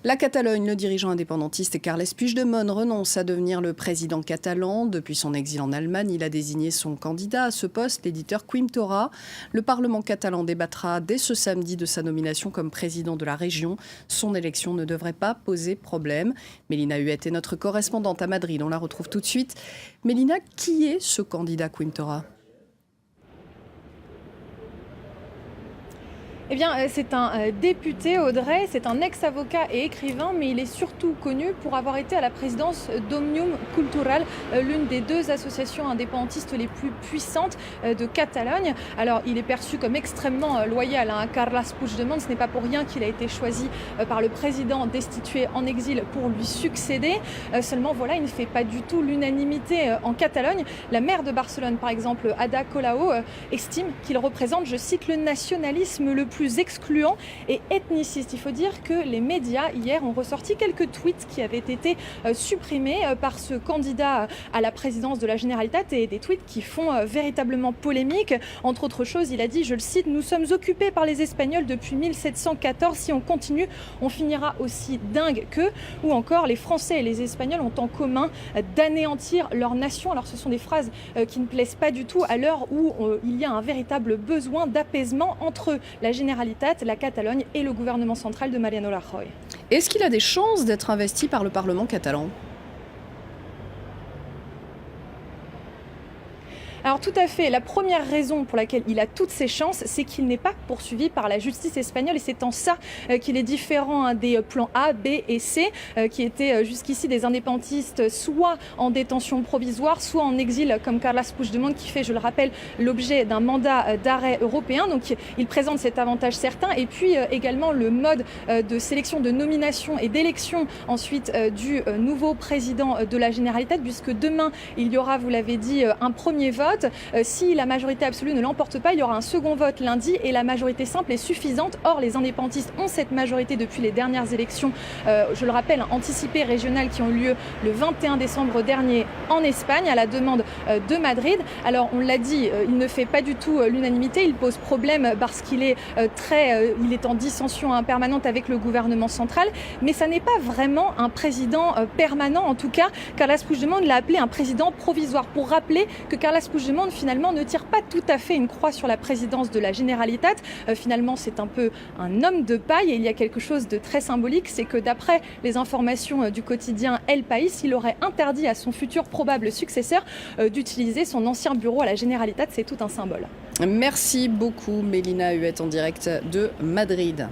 La Catalogne, le dirigeant indépendantiste Carles Puigdemont renonce à devenir le président catalan. Depuis son exil en Allemagne, il a désigné son candidat à ce poste, l'éditeur Quim Torra. Le Parlement catalan débattra dès ce samedi de sa nomination comme président de la région. Son élection ne devrait pas poser problème. Mélina Huet est notre correspondante à Madrid. On la retrouve tout de suite. Mélina, qui est ce candidat Quim Torra ? Eh bien, c'est un député, Audrey, c'est un ex-avocat et écrivain, mais il est surtout connu pour avoir été à la présidence d'Òmnium Cultural, l'une des deux associations indépendantistes les plus puissantes de Catalogne. Alors, il est perçu comme extrêmement loyal à Carles Puigdemont. Ce n'est pas pour rien qu'il a été choisi par le président destitué en exil pour lui succéder. Seulement, voilà, il ne fait pas du tout l'unanimité en Catalogne. La maire de Barcelone, par exemple, Ada Colau, estime qu'il représente, je cite, le nationalisme le plus excluant et ethniciste. Il faut dire que les médias hier ont ressorti quelques tweets qui avaient été supprimés par ce candidat à la présidence de la Generalitat, et des tweets qui font véritablement polémique. Entre autres choses, il a dit, je le cite, « Nous sommes occupés par les Espagnols depuis 1714. Si on continue, on finira aussi dingue qu'eux. » Ou encore, les Français et les Espagnols ont en commun d'anéantir leur nation. Alors ce sont des phrases qui ne plaisent pas du tout à l'heure où il y a un véritable besoin d'apaisement entre la Generalitat, la Catalogne et le gouvernement central de Mariano Rajoy. Est-ce qu'il a des chances d'être investi par le Parlement catalan ? Alors tout à fait, la première raison pour laquelle il a toutes ses chances, c'est qu'il n'est pas poursuivi par la justice espagnole, et c'est en ça qu'il est différent des plans A, B et C, qui étaient jusqu'ici des indépendantistes soit en détention provisoire, soit en exil, comme Carles Puigdemont, qui fait, je le rappelle, l'objet d'un mandat d'arrêt européen. Donc il présente cet avantage certain, et puis également le mode de sélection, de nomination et d'élection ensuite du nouveau président de la Generalitat, puisque demain il y aura, vous l'avez dit, un premier vote. Si la majorité absolue ne l'emporte pas, il y aura un second vote lundi et la majorité simple est suffisante. Or, les indépendantistes ont cette majorité depuis les dernières élections, je le rappelle, anticipées régionales qui ont eu lieu le 21 décembre dernier en Espagne à la demande de Madrid. Alors, on l'a dit, il ne fait pas du tout l'unanimité, il pose problème parce qu'il est il est en dissension permanente avec le gouvernement central, mais ça n'est pas vraiment un président permanent. En tout cas, Carles Puigdemont l'a appelé un président provisoire, pour rappeler que Carles Puigdemont finalement ne tire pas tout à fait une croix sur la présidence de la Generalitat. Finalement, c'est un peu un homme de paille, et il y a quelque chose de très symbolique, c'est que d'après les informations du quotidien El País, il aurait interdit à son futur probable successeur d'utiliser son ancien bureau à la Generalitat. C'est tout un symbole. Merci beaucoup Mélina Huet en direct de Madrid.